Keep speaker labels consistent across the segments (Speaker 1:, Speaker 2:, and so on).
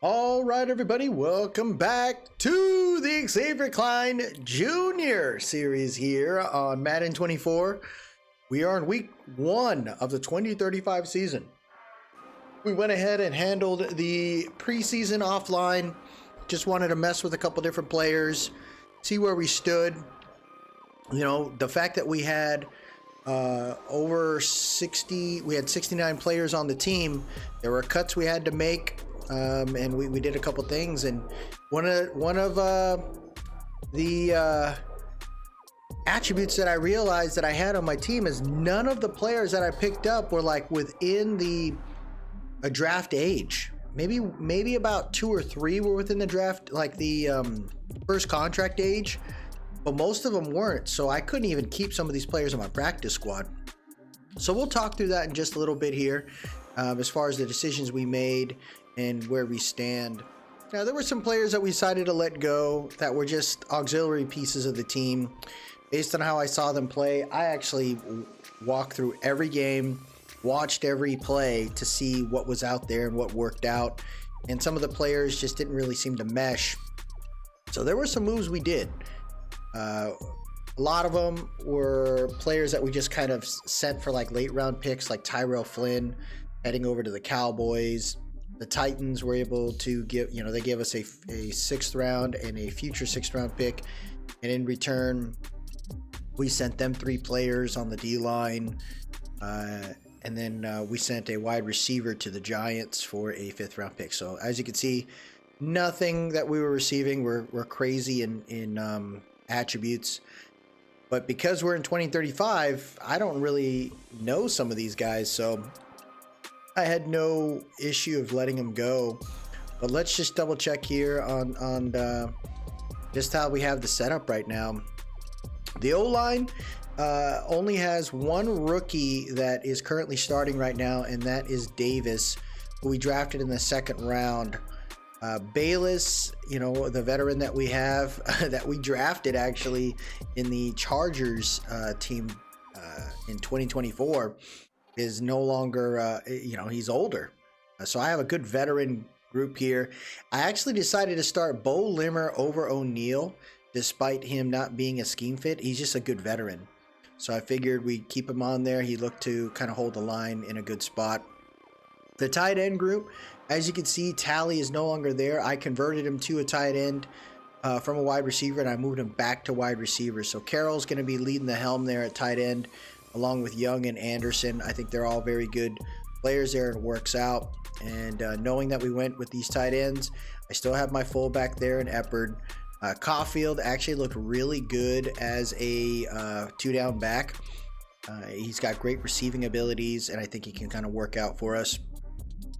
Speaker 1: All right, everybody, welcome back to the Xavier Klein Jr. series here on Madden 24. We are in week 1 of the 2035 season. We went ahead and handled the preseason offline. Just wanted to mess with a couple different players, see where we stood. You know, the fact that we had over 60, we had 69 players on the team. There were cuts we had to make. And we did a couple things, and one of the attributes that I realized that I had on my team is none of the players that I picked up were like within a draft age. Maybe about 2 or 3 were within the draft, like the first contract age, but most of them weren't. So I couldn't even keep some of these players on my practice squad. So we'll talk through that in just a little bit here, as far as the decisions we made and where we stand. Now, there were some players that we decided to let go that were just auxiliary pieces of the team. Based on how I saw them play, I actually walked through every game, watched every play to see what was out there and what worked out. And some of the players just didn't really seem to mesh. So there were some moves we did. A lot of them were players that we just kind of sent for like late round picks, like Tyrell Flynn heading over to the Cowboys. The Titans were able to give, they gave us a 6th round and a future 6th round pick. And in return, we sent them 3 players on the D-line. And then we sent a wide receiver to the Giants for a 5th round pick. So as you can see, nothing that we were receiving were crazy in attributes. But because we're in 2035, I don't really know some of these guys. So I had no issue of letting him go, but let's just double check here on just how we have the setup right now. The O-line only has one rookie that is currently starting right now, and that is Davis, who we drafted in the 2nd round. Bayless, the veteran that we have, that we drafted actually in the Chargers team in 2024. Is no longer, he's older. So I have a good veteran group here. I actually decided to start Bo Limmer over O'Neal, despite him not being a scheme fit. He's just a good veteran. So I figured we'd keep him on there. He looked to kind of hold the line in a good spot. The tight end group, as you can see, Tally is no longer there. I converted him to a tight end from a wide receiver, and I moved him back to wide receiver. So Carroll's going to be leading the helm there at tight end, along with Young and Anderson. I think they're all very good players there, and it works out. And knowing that we went with these tight ends, I still have my fullback there in Eppard. Caulfield actually looked really good as a 2-down back. He's got great receiving abilities, and I think he can kind of work out for us.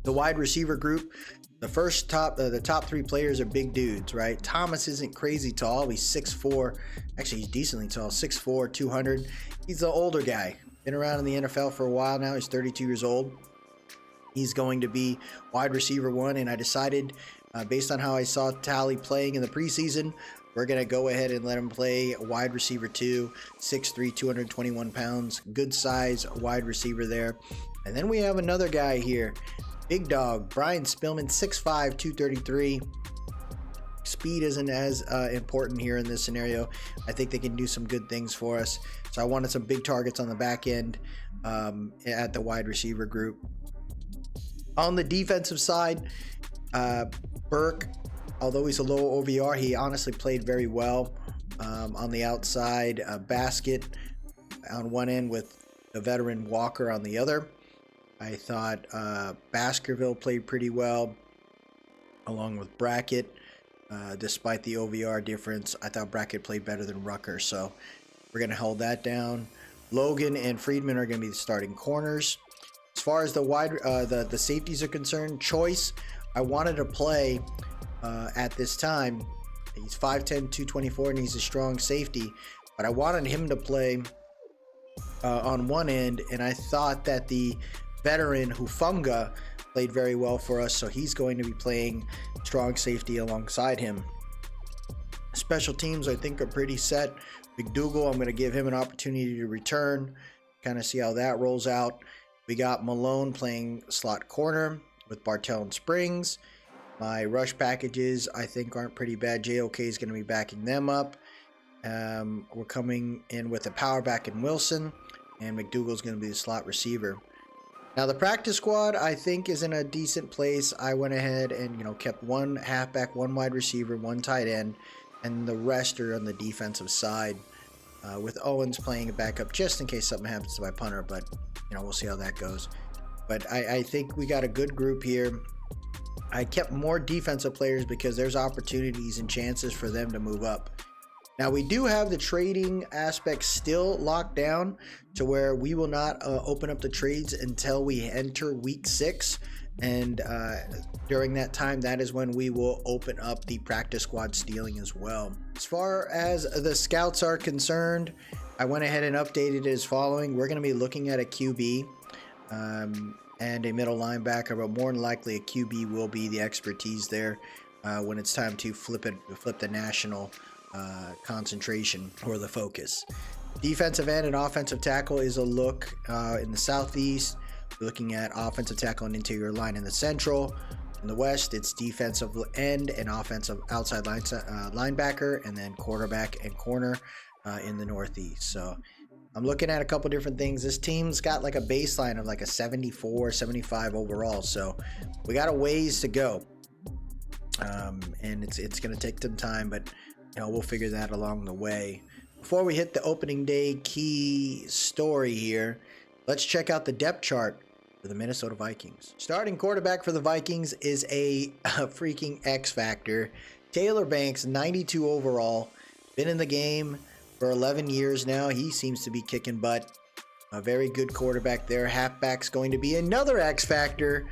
Speaker 1: The wide receiver group, the top 3 players are big dudes, right? Thomas isn't crazy tall. He's 6'4". Actually, he's decently tall, 6'4", 200. He's an older guy. Been around in the NFL for a while now. He's 32 years old. He's going to be wide receiver 1, and I decided, based on how I saw Tally playing in the preseason, we're going to go ahead and let him play wide receiver 2, 6'3", 221 pounds. Good size wide receiver there. And then we have another guy here. Big dog, Brian Spillman, 6'5", 233. Speed isn't as important here in this scenario. I think they can do some good things for us. So I wanted some big targets on the back end at the wide receiver group. On the defensive side, Burke, although he's a low OVR, he honestly played very well. On the outside, Basket on one end with the veteran Walker on the other. I thought Baskerville played pretty well, along with Brackett. Despite the OVR difference, I thought Brackett played better than Rucker, so we're going to hold that down. Logan and Friedman are going to be the starting corners. As far as the safeties are concerned, Choice, I wanted to play at this time. He's 5'10", 224, and he's a strong safety, but I wanted him to play on one end, and I thought that the veteran Hufunga played very well for us, so he's going to be playing strong safety alongside him. Special teams, I think, are pretty set. McDougal, I'm going to give him an opportunity to return, kind of see how that rolls out. We got Malone playing slot corner with Bartell and Springs. My rush packages, I think, aren't pretty bad. JOK is going to be backing them up. We're coming in with a power back in Wilson, and McDougal's going to be the slot receiver. Now, the practice squad, I think, is in a decent place. I went ahead and, kept one halfback, one wide receiver, one tight end, and the rest are on the defensive side, with Owens playing a backup just in case something happens to my punter, but, we'll see how that goes. But I think we got a good group here. I kept more defensive players because there's opportunities and chances for them to move up. Now, we do have the trading aspect still locked down to where we will not open up the trades until we enter week 6. And during that time, that is when we will open up the practice squad stealing as well. As far as the scouts are concerned, I went ahead and updated it as following. We're going to be looking at a QB. And a middle linebacker, but more than likely a QB will be the expertise there when it's time to flip the national concentration or the focus. Defensive end and offensive tackle is a look in the southeast. We're looking at offensive tackle and interior line in the central. In the west, it's defensive end and offensive outside linebacker, and then quarterback and corner in the northeast. So I'm looking at a couple different things. This team's got like a baseline of like a 74, 75 overall. So we got a ways to go. And it's going to take some time, but we'll figure that along the way. Before we hit the opening day key story here, let's check out the depth chart for the Minnesota Vikings. Starting quarterback for the Vikings is a freaking X factor. Taylor Banks, 92 overall, been in the game for 11 years now. He seems to be kicking butt. A very good quarterback there. Halfback's going to be another X factor.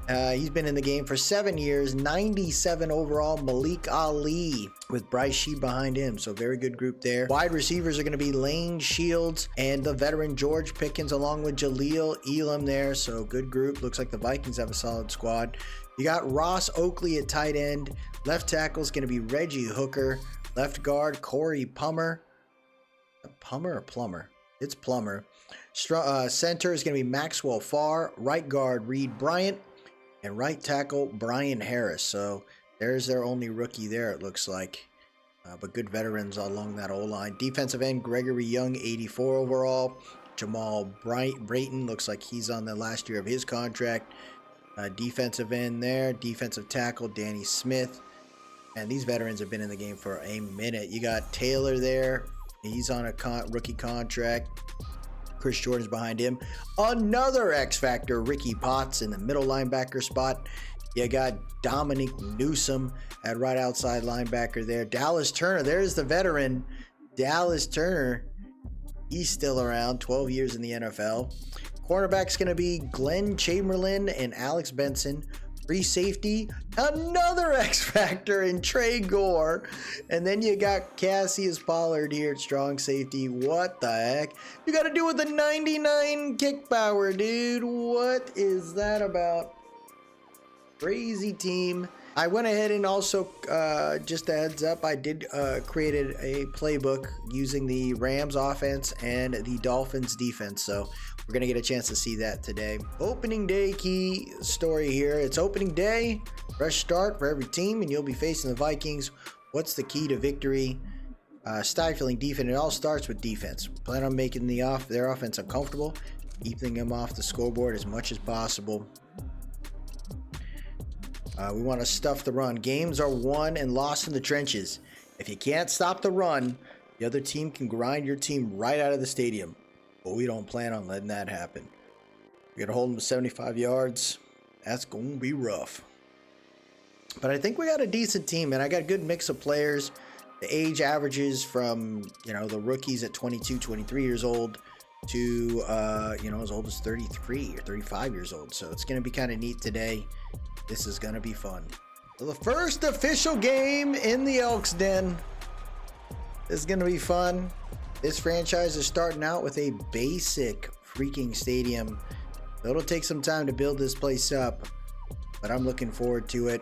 Speaker 1: He's been in the game for 7 years. 97 overall. Malik Ali with Bryce Shee behind him. So very good group there. Wide receivers are going to be Lane Shields and the veteran George Pickens along with Jaleel Elam there. So good group. Looks like the Vikings have a solid squad. You got Ross Oakley at tight end. Left tackle is going to be Reggie Hooker. Left guard Corey Plummer. Plummer or Plummer? It's Plummer. Center is going to be Maxwell Farr. Right guard Reed Bryant. And right tackle Brian Harris. So there's their only rookie there, it looks like. But good veterans along that O-line. Defensive end Gregory Young, 84 overall. Jamal Brayton looks like he's on the last year of his contract. Defensive end there. Defensive tackle Danny Smith. And these veterans have been in the game for a minute. You got Taylor there. He's on a rookie contract. Chris Jordan's behind him. Another X Factor, Ricky Potts in the middle linebacker spot. You got Dominic Newsome at right outside linebacker there. Dallas Turner, there's the veteran. Dallas Turner, he's still around, 12 years in the NFL. Cornerback's going to be Glenn Chamberlain and Alex Benson. Free safety, another X Factor in Trey Gore. And then you got Cassius Pollard here at strong safety. What the heck? You got to do with the 99 kick power, dude. What is that about? Crazy team. I went ahead and also, just a heads up, I did created a playbook using the Rams offense and the Dolphins defense. So we're going to get a chance to see that today. Opening day key story here. It's opening day, fresh start for every team, and you'll be facing the Vikings. What's the key to victory? Stifling defense. It all starts with defense. Plan on making their offense uncomfortable, keeping them off the scoreboard as much as possible. We want to stuff the run. Games are won and lost in the trenches. If you can't stop the run, the other team can grind your team right out of the stadium. But we don't plan on letting that happen. We got to hold them to 75 yards. That's going to be rough. But I think we got a decent team, and I got a good mix of players. The age averages from, the rookies at 22, 23 years old to, as old as 33 or 35 years old. So it's going to be kind of neat today. This is going to be fun. So the first official game in the Elks Den. This is going to be fun. This franchise is starting out with a basic freaking stadium. So it'll take some time to build this place up, but I'm looking forward to it.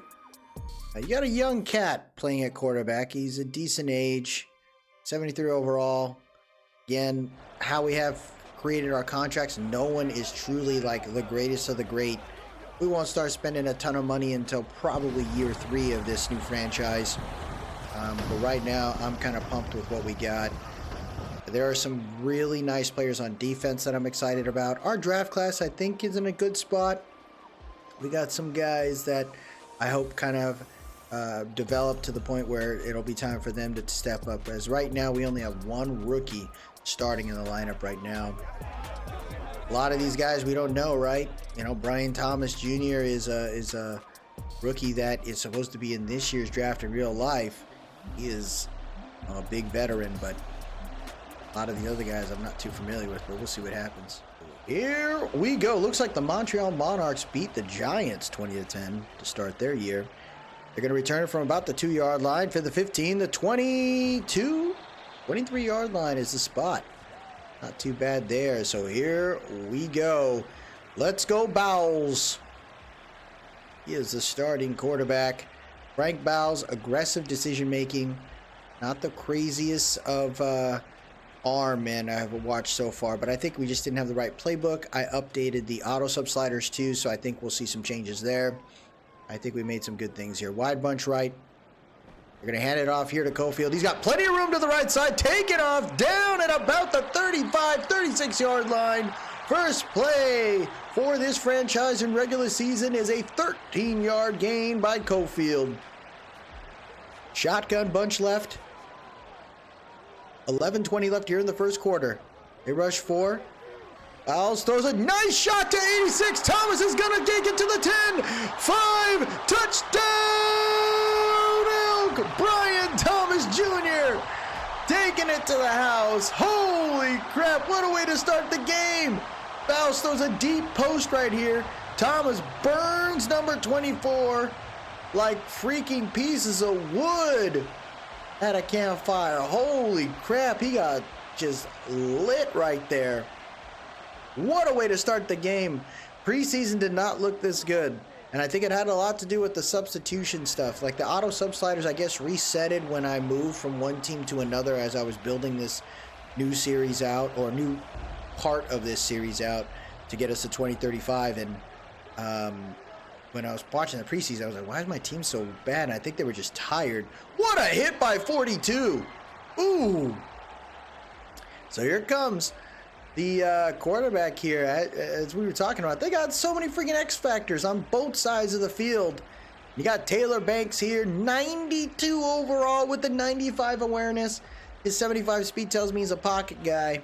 Speaker 1: You got a young cat playing at quarterback. He's a decent age, 73 overall. Again, how we have created our contracts, no one is truly like the greatest of the great We won't start spending a ton of money until probably year 3 of this new franchise. But right now, I'm kind of pumped with what we got. There are some really nice players on defense that I'm excited about. Our draft class, I think, is in a good spot. We got some guys that I hope kind of develop to the point where it'll be time for them to step up. As right now, we only have one rookie starting in the lineup right now. A lot of these guys we don't know, right? You know, Brian Thomas Jr. is a rookie that is supposed to be in this year's draft in real life. He is a big veteran, but a lot of the other guys I'm not too familiar with, but we'll see what happens. Here we go. Looks like the Montreal Monarchs beat the Giants 20-10 to start their year. They're going to return it from about the 2-yard line for the 15, the 22, 23-yard line is the spot. Not too bad there. So here we go. Let's go Bowles. He is the starting quarterback. Frank Bowles, aggressive decision making. Not the craziest of arm men I have watched so far, but I think we just didn't have the right playbook. I updated the auto sub sliders too, so I think we'll see some changes there. I think we made some good things here. Wide bunch right. We're going to hand it off here to Cofield. He's got plenty of room to the right side. Take it off down at about the 35, 36-yard line. First play for this franchise in regular season is a 13-yard gain by Cofield. Shotgun bunch left. 11:20 left here in the first quarter. They rush 4. Bowles throws a nice shot to 86. Thomas is going to take it to the 10. 5. Touchdown Elk. Brian Thomas Jr. taking it to the house. Holy crap. What a way to start the game. Bowles throws a deep post right here. Thomas burns number 24 like freaking pieces of wood at a campfire. Holy crap. He got just lit right there. What a way to start the game. Preseason did not look this good. And I think it had a lot to do with the substitution stuff. Like the auto sub sliders, I guess, resetted when I moved from one team to another as I was building this new series out, or new part of this series out to get us to 2035. And when I was watching the preseason, I was like, why is my team so bad? And I think they were just tired. What a hit by 42. Ooh. So here it comes. The quarterback here, as we were talking about, they got so many freaking X factors on both sides of the field. You got Taylor Banks here, 92 overall with the 95 awareness. His 75 speed tells me he's a pocket guy.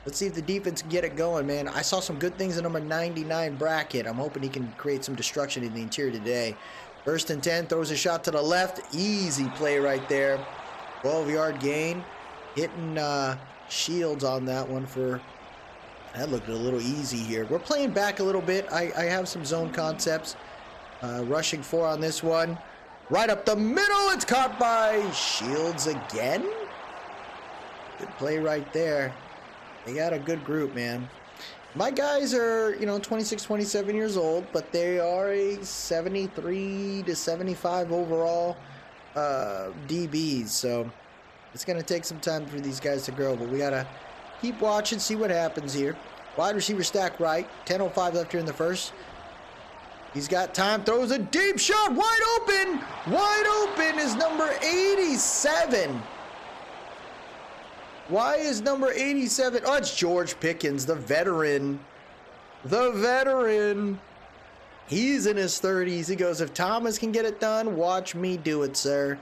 Speaker 1: Let's see if the defense can get it going, man. I saw some good things in number 99 Brackett. I'm hoping he can create some destruction in the interior today. 1st and 10, throws a shot to the left. Easy play right there. 12-yard gain. Hitting Shields on that one for... That looked a little easy here. We're playing back a little bit. I have some zone concepts. Rushing 4 on this one. Right up the middle. It's caught by Shields again. Good play right there. They got a good group, man. My guys are, 26, 27 years old, but they are a 73 to 75 overall DBs. So it's going to take some time for these guys to grow, but we got to keep watching, see what happens here. Wide receiver stack right. 10:05 left here in the first. He's got time. Throws a deep shot. Wide open. Wide open is number 87. Why is number 87? Oh, it's George Pickens, the veteran. The veteran. He's in his 30s. He goes, if Thomas can get it done, watch me do it, sir.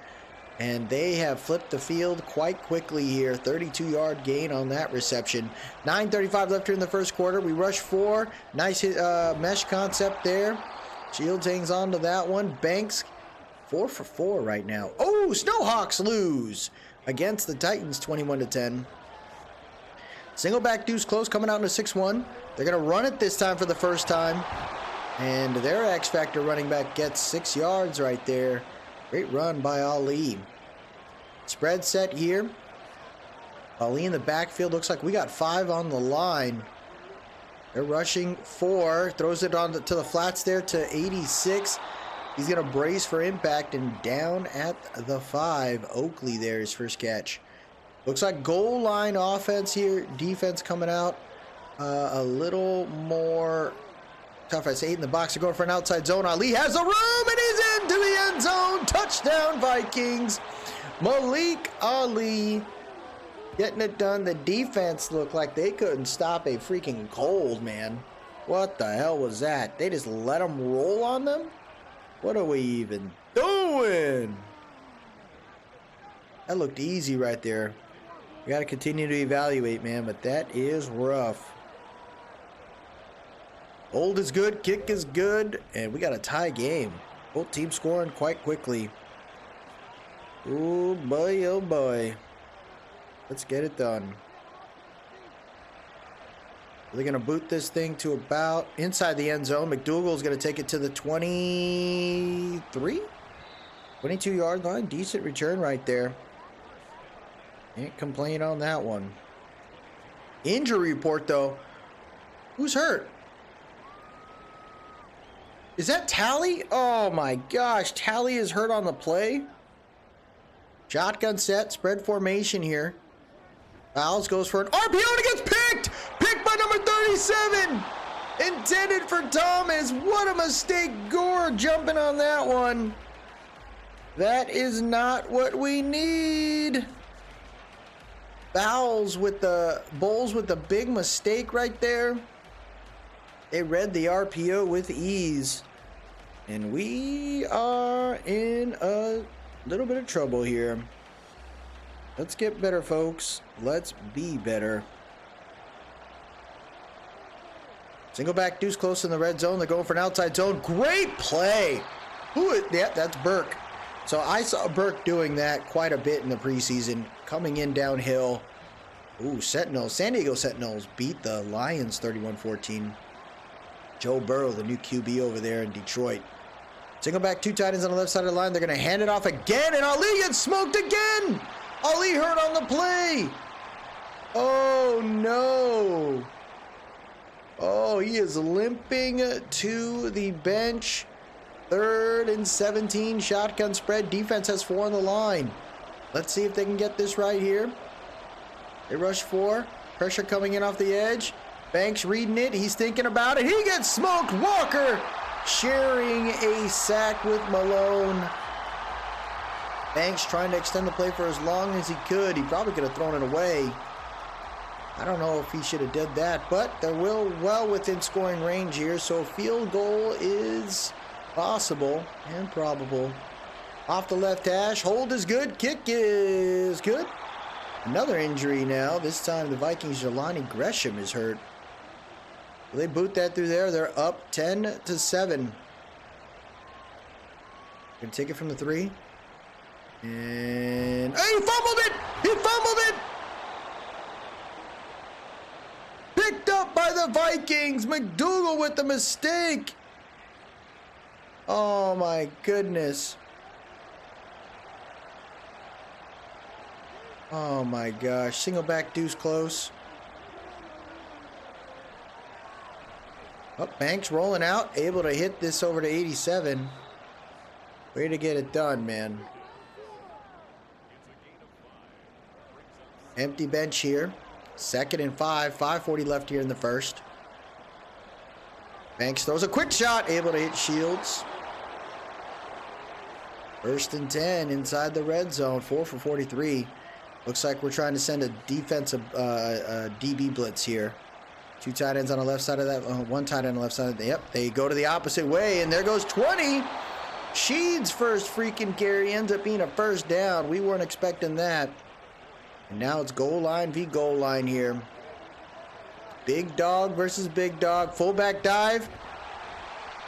Speaker 1: And they have flipped the field quite quickly here. 32-yard gain on that reception. 9:35 left here in the first quarter. We rush 4. Nice mesh concept there. Shields hangs on to that one. Banks 4 for 4 right now. Oh, Snowhawks lose against the Titans 21-10. Single back deuce close coming out in a 6-1. They're going to run it this time for the first time. And their X Factor running back gets 6 yards right there. Great run by Ali. Spread set here. Ali in the backfield. Looks like we got 5 on the line. They're rushing 4. Throws it on to the flats there to 86. He's going to brace for impact and down at the 5. Oakley there, his first catch. Looks like goal line offense here. Defense coming out a little more Tough as 8 in the box. They're going for an outside zone. Ali has the room, and he's into the end zone. Touchdown, Vikings. Malik Ali getting it done. The defense looked like they couldn't stop a freaking cold, man. What the hell was that? They just let them roll on them? What are we even doing? That looked easy right there. We got to continue to evaluate, man, but that is rough. Hold is good, kick is good, and we got a tie game. Both teams scoring quite quickly. Oh boy, oh boy. Let's get it done. They're going to boot this thing to about inside the end zone. McDougal's going to take it to the 23? 22-yard line. Decent return right there. Can't complain on that one. Injury report, though. Who's hurt? Is that Tally? Oh my gosh, Tally is hurt on the play. Shotgun set, spread formation here. Fouls goes for an RPO and it gets picked! Picked by number 37! Intended for Thomas. What a mistake. Gore jumping on that one. That is not what we need. Bulls with the big mistake right there. They read the RPO with ease. And we are in a little bit of trouble here. Let's get better, folks. Let's be better. Single back deuce close in the red zone. They're going for an outside zone. Great play. Yeah, that's Burke. So I saw Burke doing that quite a bit in the preseason. Coming in downhill. Ooh, Sentinels. San Diego Sentinels beat the Lions 31-14. Joe Burrow, the new QB over there in Detroit. Single back, 2 tight ends on the left side of the line. They're going to hand it off again, and Ali gets smoked again. Ali hurt on the play. Oh, no. Oh, he is limping to the bench. 3rd and 17, shotgun spread. Defense has 4 on the line. Let's see if they can get this right here. They rush 4. Pressure coming in off the edge. Banks reading it. He's thinking about it. He gets smoked. Walker sharing a sack with Malone. Banks trying to extend the play for as long as he could. He probably could have thrown it away. I don't know if he should have did that, but they're well within scoring range here, so a field goal is possible and probable. Off the left hash. Hold is good. Kick is good. Another injury now. This time the Vikings' Jelani Gresham is hurt. They boot that through there. They're up 10-7. Gonna take it from the 3. And he fumbled it! He fumbled it! Picked up by the Vikings. McDougal with the mistake. Oh my goodness. Oh my gosh. Single back deuce close. Oh, Banks rolling out. Able to hit this over to 87. Way to get it done, man. Empty bench here. 2nd and 5. 5:40 left here in the first. Banks throws a quick shot. Able to hit Shields. 1st and 10 inside the red zone. 4 for 43. Looks like we're trying to send a defensive DB blitz here. 2 tight ends on the left side of that. 1 tight end on the left side. Yep, they go to the opposite way, and there goes 20. Sheed's first freaking carry ends up being a first down. We weren't expecting that. And now it's goal line v. goal line here. Big dog versus big dog. Fullback dive.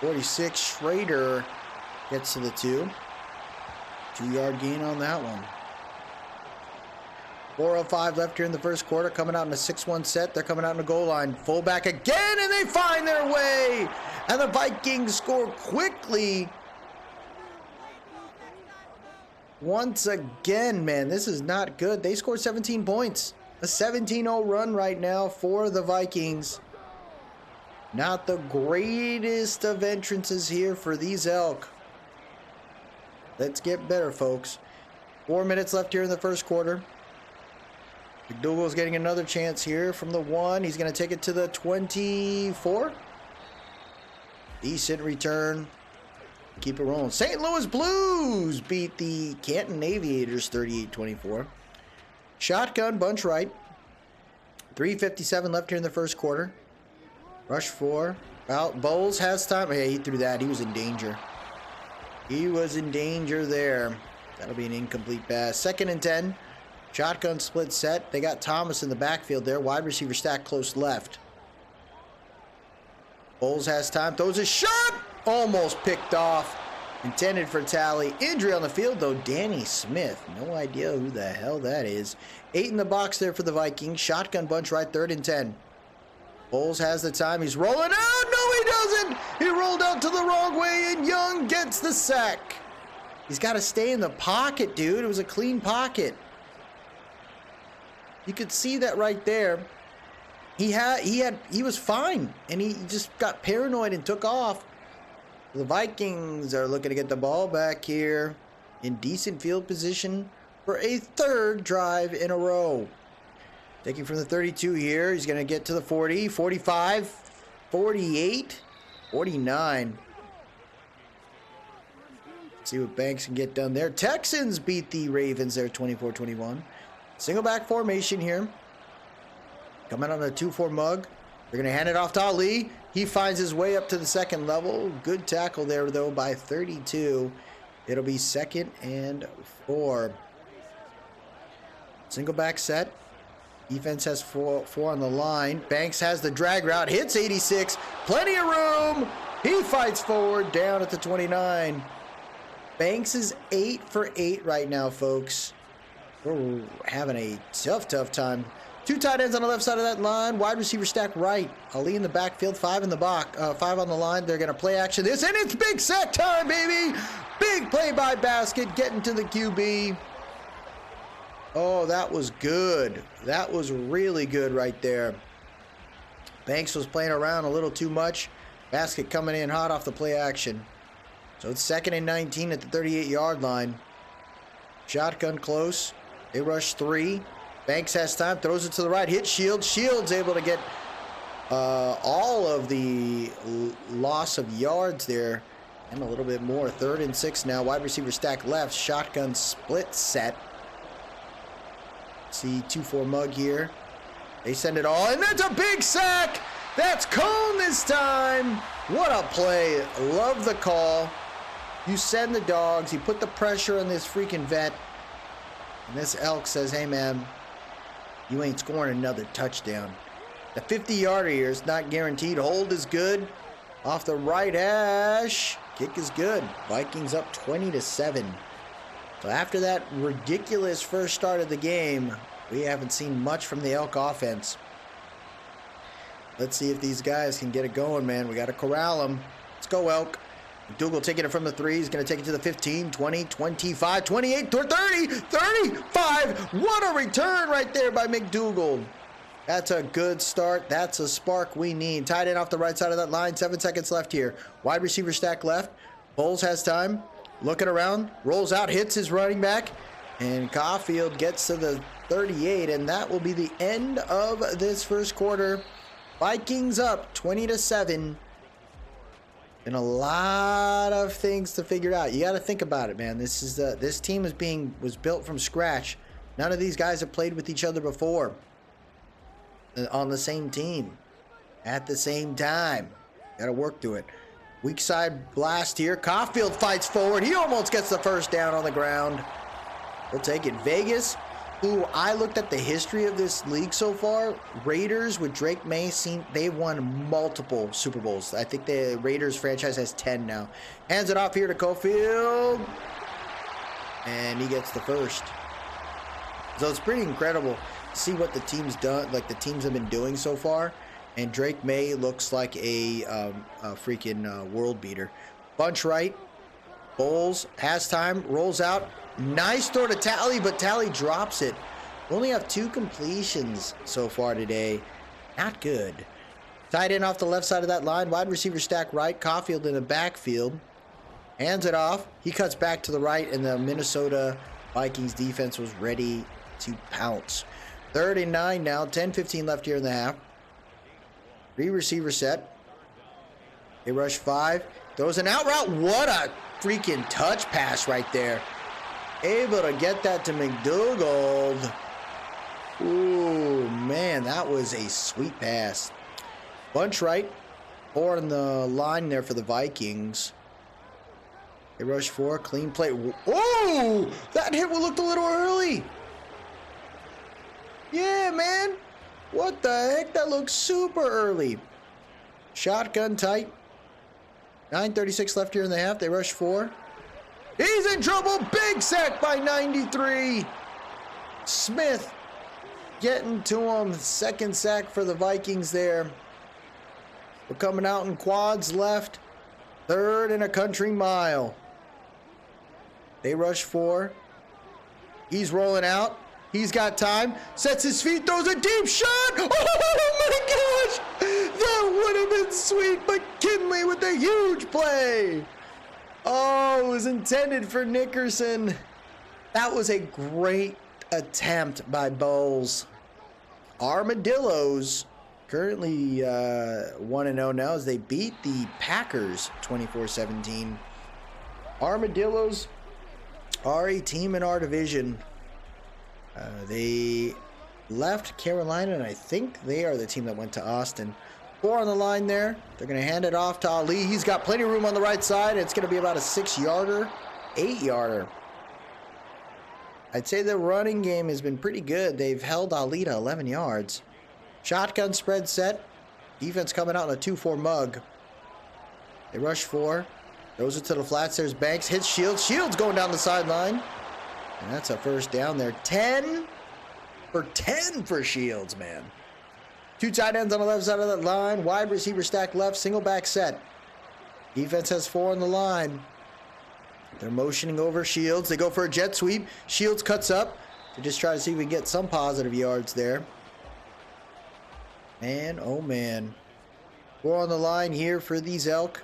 Speaker 1: 46. Schrader gets to the 2. 2-yard gain on that one. 4:05 left here in the first quarter. Coming out in a 6-1 set. They're coming out in the goal line. Fullback again, and they find their way. And the Vikings score quickly. Once again, man, this is not good. They scored 17 points. A 17-0 run right now for the Vikings. Not the greatest of entrances here for these Elk. Let's get better, folks. 4 minutes left here in the first quarter. McDougal's getting another chance here from the 1. He's going to take it to the 24. Decent return. Keep it rolling. St. Louis Blues beat the Canton Aviators 38-24. Shotgun, bunch right. 3:57 left here in the first quarter. Rush 4. Well, Bowles has time. Yeah, he threw that. He was in danger. He was in danger there. That'll be an incomplete pass. 2nd and 10. Shotgun split set. They got Thomas in the backfield there. Wide receiver stack close left. Bowles has time. Throws a shot. Almost picked off. Intended for tally. Injury on the field, though. Danny Smith. No idea who the hell that is. 8 in the box there for the Vikings. Shotgun bunch right. 3rd and 10. Bowles has the time. He's rolling out. No, he doesn't. He rolled out to the wrong way, and Young gets the sack. He's got to stay in the pocket, dude. It was a clean pocket. You could see that right there. He was fine, and he just got paranoid and took off. The Vikings are looking to get the ball back here in decent field position for a 3rd drive in a row. Taking from the 32 here. He's going to get to the 40, 45, 48, 49. See what Banks can get done there. Texans beat the Ravens there 24-21. Single back formation here. Coming on a 2-4 mug. They're going to hand it off to Ali. He finds his way up to the 2nd level. Good tackle there, though, by 32. It'll be 2nd and 4. Single back set. Defense has four on the line. Banks has the drag route. Hits 86. Plenty of room. He fights forward down at the 29. Banks is 8 for 8 right now, folks. We're having a tough time. 2 tight ends on the left side of that line. Wide receiver stack right. Ali in the backfield. 5 in the box. 5 on the line. They're going to play action this. And it's big sack time, baby. Big play by Basket. Getting to the QB. Oh, that was good. That was really good right there. Banks was playing around a little too much. Basket coming in hot off the play action. So it's 2nd and 19 at the 38-yard line. Shotgun close. They rush 3. Banks has time, throws it to the right, hits Shields. Shields able to get all of the loss of yards there and a little bit more. 3rd and 6 now. Wide receiver stack left. Shotgun split set. See 2-4 mug here. They send it all, and that's a big sack. That's Cone this time. What a play. Love the call. You send the dogs. You put the pressure on this freaking vet. And this elk says, hey, man, you ain't scoring another touchdown. The 50-yarder here is not guaranteed. Hold is good. Off the right hash. Kick is good. Vikings up 20-7. So after that ridiculous first start of the game, we haven't seen much from the Elk offense. Let's see if these guys can get it going, man. We got to corral them. Let's go, Elk. McDougal taking it from the 3. He's going to take it to the 15, 20, 25, 28, 30, 35. What a return right there by McDougal. That's a good start. That's a spark we need. Tight end off the right side of that line. 7 seconds left here. Wide receiver stack left. Bowles has time. Looking around. Rolls out. Hits his running back. And Caulfield gets to the 38. And that will be the end of this first quarter. Vikings up 20-7. And a lot of things to figure out. You got to think about it, man. This team was built from scratch. None of these guys have played with each other before on the same team at the same time. Got to work through it. Weak side blast here. Caulfield fights forward. He almost gets the first down on the ground. We'll take it. Vegas, who I looked at the history of this league so far. Raiders with Drake May, they've won multiple Super Bowls. I think the Raiders franchise has 10 now. Hands it off here to Caulfield. And he gets the first. So it's pretty incredible to see what the team's done, like the teams have been doing so far. And Drake May looks like a freaking world beater. Bunch right. Bowles has time. Rolls out. Nice throw to Tally, but Tally drops it. We only have 2 completions so far today. Not good. Tight end off the left side of that line. Wide receiver stack right. Caulfield in the backfield. Hands it off. He cuts back to the right, and the Minnesota Vikings defense was ready to pounce. 3rd and 9 now. 10-15 left here in the half. 3 receiver set. They rush 5. Throws an out route. What a freaking touch pass right there. Able to get that to McDougald. Ooh, man, that was a sweet pass. Bunch right. 4 on the line there for the Vikings. They rush 4. Clean play. Oh, that hit looked a little early. Yeah, man. What the heck? That looks super early. Shotgun tight. 9:36 left here in the half. They rush 4. He's in trouble. Big sack by 93. Smith getting to him. Second sack for the Vikings there. We're coming out in quads left. 3rd and a country mile. They rush 4. He's rolling out. He's got time. Sets his feet. Throws a deep shot. Oh my gosh. That would have been sweet. McKinley with a huge play. Oh, it was intended for Nickerson. That was a great attempt by Bowles. Armadillos currently 1-0 now as they beat the Packers 24-17. Armadillos are a team in our division. They left Carolina, and I think they are the team that went to Austin. 4 on the line there. They're going to hand it off to Ali. He's got plenty of room on the right side. It's going to be about a 6-yarder, 8-yarder. I'd say the running game has been pretty good. They've held Ali to 11 yards. Shotgun spread set. Defense coming out in a 2-4 mug. They rush 4. Throws it to the flats. There's Banks. Hits Shields. Shields going down the sideline. And that's a first down there. 10 for 10 for Shields, man. 2 tight ends on the left side of that line. Wide receiver stack left. Single back set. Defense has 4 on the line. They're motioning over Shields. They go for a jet sweep. Shields cuts up to just try to see if we can get some positive yards there. Man, oh man. 4 on the line here for these Elk.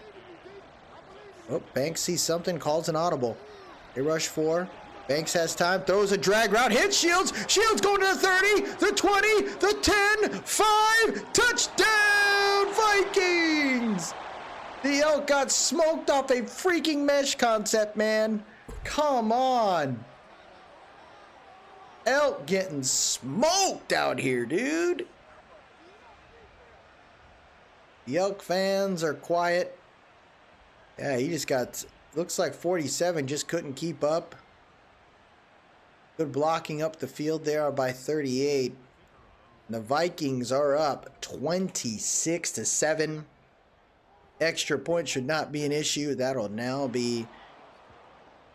Speaker 1: Oh, Banks sees something, calls an audible. They rush 4. Banks has time, throws a drag route, hits Shields. Shields going to the 30, the 20, the 10, 5. Touchdown, Vikings! The Elk got smoked off a freaking mesh concept, man. Come on. Elk getting smoked out here, dude. The Elk fans are quiet. Yeah, he just got, looks like 47 just couldn't keep up. Good blocking up the field there by 38. The Vikings are up 26-7. Extra point should not be an issue. That'll now be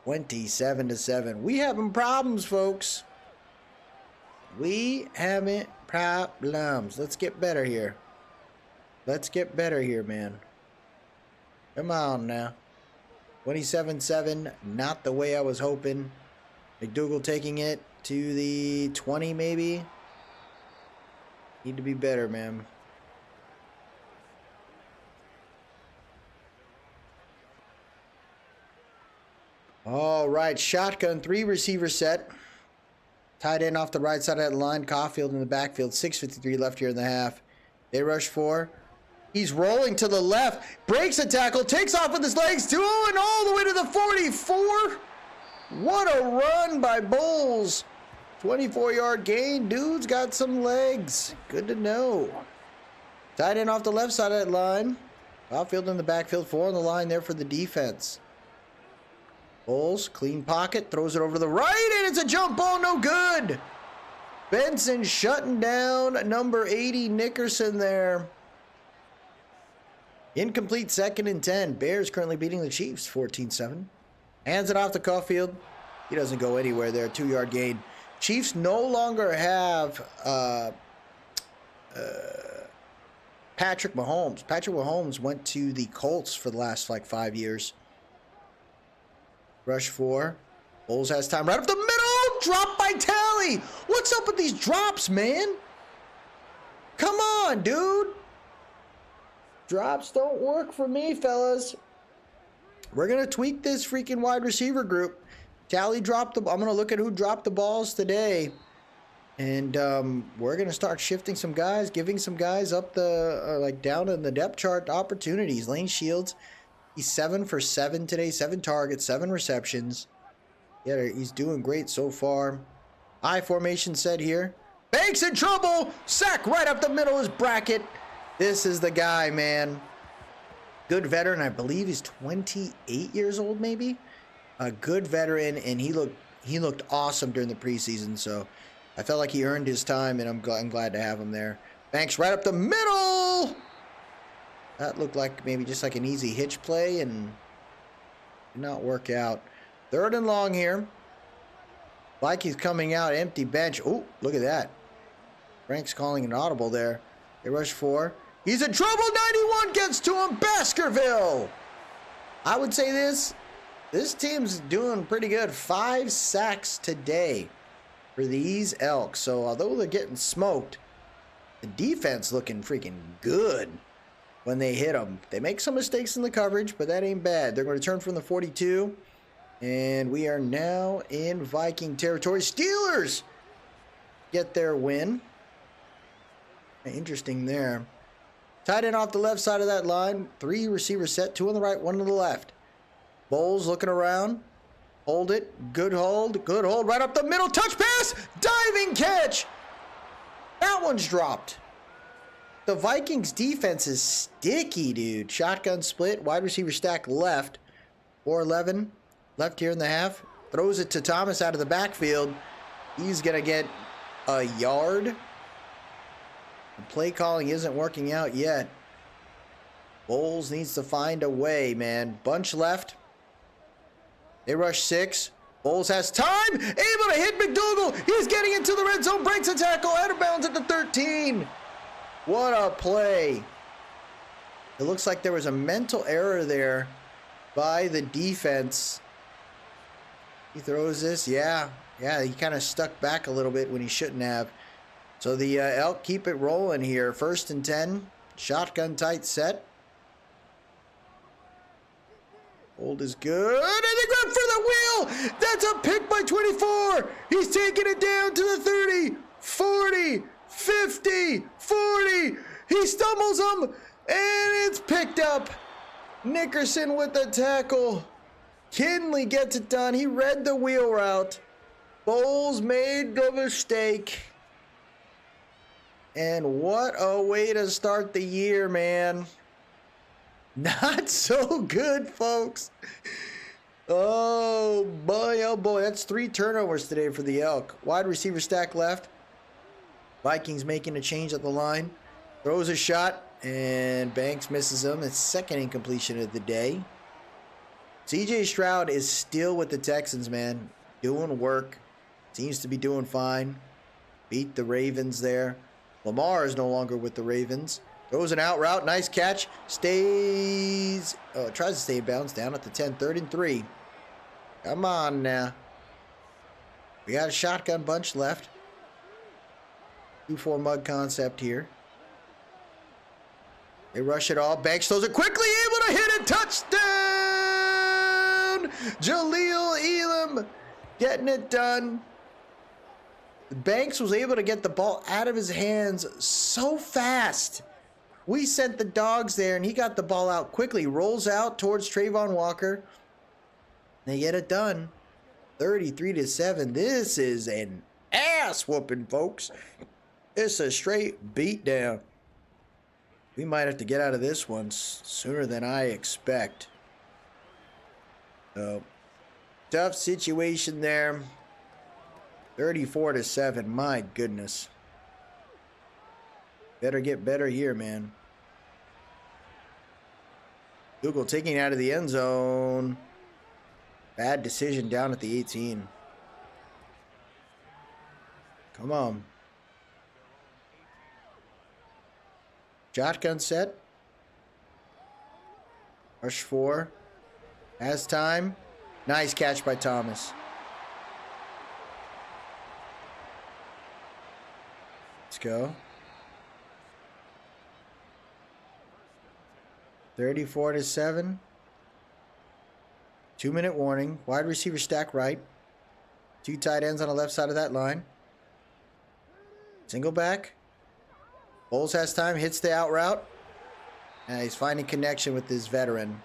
Speaker 1: 27-7. We having problems, folks. We having problems. Let's get better here. Let's get better here, man. Come on now. 27-7. Not the way I was hoping. McDougald taking it to the 20 maybe. Need to be better, man. All right, shotgun 3 receiver set. Tight end off the right side of that line. Caulfield in the backfield. 6:53 left here in the half. They rush 4. He's rolling to the left. Breaks a tackle. Takes off with his legs. 2 and all the way to the 44. What a run by Bowles. 24-yard gain. Dude's got some legs. Good to know. Tight end off the left side of that line. Caulfield in the backfield. 4 on the line there for the defense. Bowles, clean pocket, throws it over to the right, and it's a jump ball, no good. Benson shutting down number 80, Nickerson there. Incomplete, 2nd and 10. Bears currently beating the Chiefs 14-7. Hands it off to Caulfield. He doesn't go anywhere there, 2-yard gain. Chiefs no longer have Patrick Mahomes. Patrick Mahomes went to the Colts for the last, 5 years. Rush 4. Bowles has time right up the middle. Drop by Tally. What's up with these drops, man? Come on, dude. Drops don't work for me, fellas. We're going to tweak this freaking wide receiver group. Tally dropped the... I'm going to look at who dropped the balls today. And we're going to start shifting some guys, giving some guys up the, like down in the depth chart opportunities. Lane Shields, he's 7 for 7 today, 7 targets, 7 receptions. Yeah, he's doing great so far. I formation set here. Banks in trouble. Sack right up the middle is Brackett. This is the guy, man. Good veteran. I believe he's 28 years old, maybe. A good veteran, and he looked awesome during the preseason. So I felt like he earned his time, and I'm glad to have him there. Banks right up the middle. That looked like maybe just like an easy hitch play, and did not work out. 3rd and long here. Vikings coming out, empty bench. Oh, look at that. Frank's calling an audible there. They rush 4. He's in trouble. 91 gets to him. Baskerville. I would say this team's doing pretty good. 5 sacks today for these Elks. So although they're getting smoked, the defense looking freaking good when they hit them. They make some mistakes in the coverage, but that ain't bad. They're going to turn from the 42. And we are now in Viking territory. Steelers get their win. Interesting there. Tight end off the left side of that line. 3 receivers set. 2 on the right, 1 on the left. Bowles looking around. Hold it. Good hold. Good hold. Right up the middle. Touch pass. Diving catch. That one's dropped. The Vikings defense is sticky, dude. Shotgun split. Wide receiver stack left. 4-11. Left here in the half. Throws it to Thomas out of the backfield. He's going to get a yard. The play calling isn't working out yet. Bowles needs to find a way, man. Bunch left. They rush 6. Bowles has time. Able to hit McDougal. He's getting into the red zone. Breaks a tackle. Out of bounds at the 13. What a play. It looks like there was a mental error there by the defense. He throws this. Yeah, he kind of stuck back a little bit when he shouldn't have. So the Elk keep it rolling here. 1st and 10. Shotgun tight set. Hold is good. And they go for the wheel. That's a pick by 24. He's taking it down to the 30, 40, 50, 40. He stumbles them, and it's picked up. Nickerson with the tackle. Kinley gets it done. He read the wheel route. Bowles made the mistake. And what a way to start the year, man. Not so good, folks. Oh boy. That's 3 turnovers today for the Elk. Wide receiver stack left. Vikings making a change at the line. Throws a shot, and Banks misses him. It's 2nd incompletion of the day. CJ Stroud is still with the Texans, man. Doing work. Seems to be doing fine. Beat the Ravens there. Lamar is no longer with the Ravens. Throws an out route. Nice catch. Tries to stay in bounds down at the 10. 3rd and 3. Come on now. We got a shotgun bunch left. 2-4 mug concept here. They rush it all. Banks throws it quickly. Able to hit it. Touchdown! Jaleel Elam getting it done. Banks was able to get the ball out of his hands so fast. We sent the dogs there, and he got the ball out quickly. Rolls out towards Trayvon Walker. They get it done. 33-7. This is an ass whooping, folks. It's a straight beat down. We might have to get out of this one sooner than I expect. So, tough situation there. 34-7. My goodness. Better get better here, man. Google taking it out of the end zone. Bad decision down at the 18. Come on. Shotgun set. Rush 4. Has time. Nice catch by Thomas. Let's go. 34-7. 2-minute warning. Wide receiver stack right. 2 tight ends on the left side of that line. Single back. Bowles has time, hits the out route. And he's finding connection with his veteran.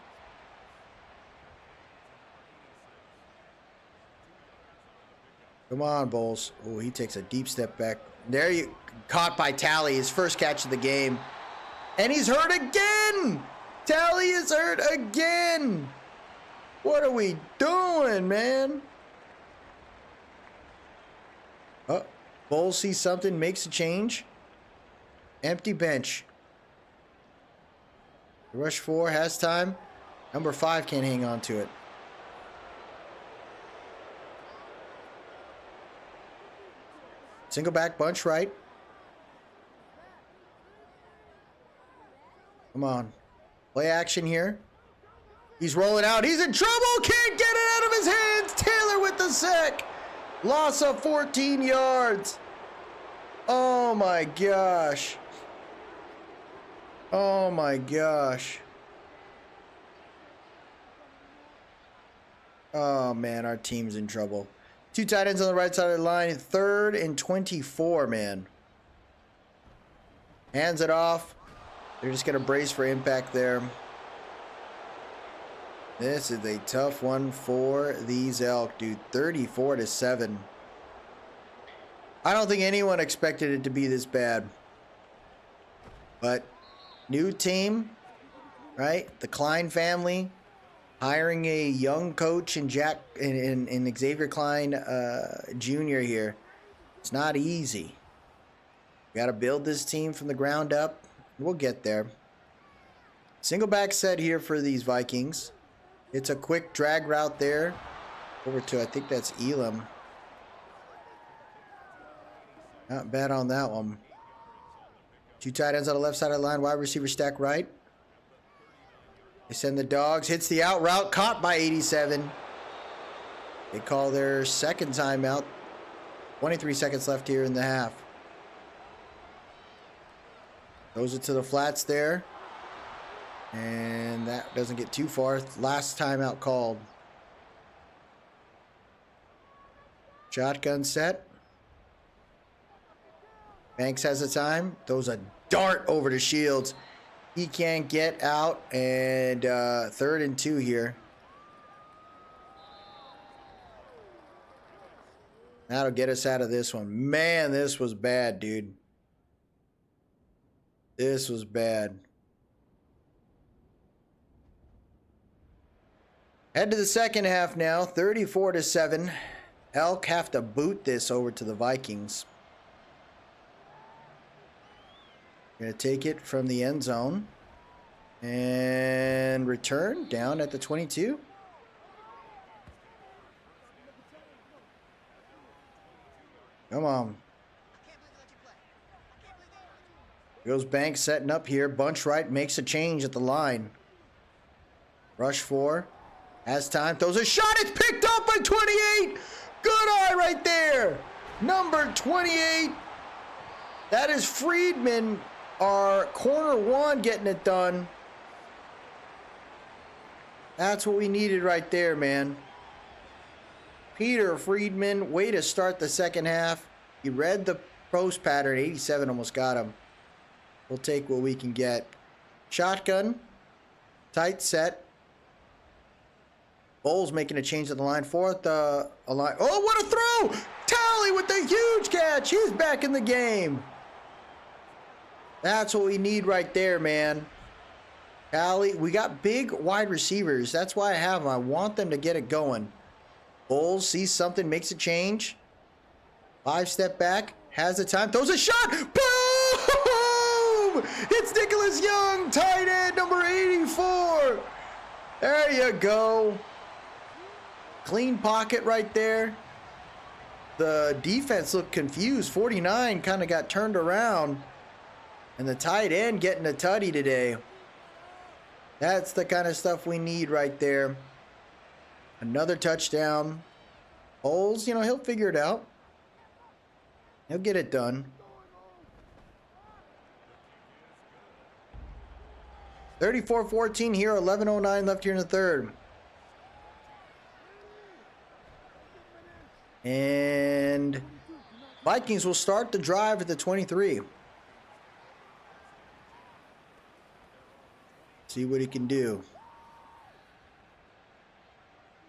Speaker 1: Come on, Bowles. Oh, he takes a deep step back. There you caught by Tally, his first catch of the game. And he's hurt again! Tally is hurt again! What are we doing, man? Oh, Bowles sees something, makes a change. Empty bench. Rush 4 has time. Number 5 can't hang on to it. Single back, bunch right. Come on. Play action here. He's rolling out. He's in trouble. Can't get it out of his hands. Taylor with the sack. Loss of 14 yards. Oh my gosh. Oh my gosh. Oh man, our team's in trouble. 2 tight ends on the right side of the line. 3rd and 24, man. Hands it off. They're just going to brace for impact there. This is a tough one for these Elk, dude. 34-7. I don't think anyone expected it to be this bad. But new team, right? The Klein family. Hiring a young coach and Xavier Klein Jr. here. It's not easy. Got to build this team from the ground up. We'll get there. Single back set here for these Vikings. It's a quick drag route there. Over to, I think that's Elam. Not bad on that one. 2 tight ends on the left side of the line. Wide receiver stack right. They send the dogs. Hits the out route. Caught by 87. They call their second timeout. 23 seconds left here in the half. Throws it to the flats there. And that doesn't get too far. Last timeout called. Shotgun set. Banks has the time. Throws a dart over to Shields. He can't get out, and 3rd and 2 here. That'll get us out of this one. Man, this was bad, dude. This was bad. Head to the second half now, 34-7. Elk have to boot this over to the Vikings. Going to take it from the end zone and return down at the 22. Come on. Goes Banks setting up here. Bunch right, makes a change at the line. Rush 4. Has time. Throws a shot. It's picked up by 28. Good eye right there. Number 28. That is Friedman, our corner 1, getting it done. That's what we needed right there, man. Peter Friedman, way to start the second half. He read the post pattern. 87 almost got him. We'll take what we can get. Shotgun. Tight set. Bowles making a change at the line. 4th, a line. Oh, what a throw! Tally with the huge catch. He's back in the game. That's what we need right there, man. Tally, we got big wide receivers. That's why I have them. I want them to get it going. Bowles sees something, makes a change. 5-step back, has the time, throws a shot. Boom! It's Nicholas Young, tight end, number 84. There you go. Clean pocket right there. The defense looked confused. 49 kind of got turned around. And the tight end getting a tutty today. That's the kind of stuff we need right there. Another touchdown. Bowles, you know, he'll figure it out. He'll get it done. 34-14 here, 11:09 left here in the third. And Vikings will start the drive at the 23. See what he can do.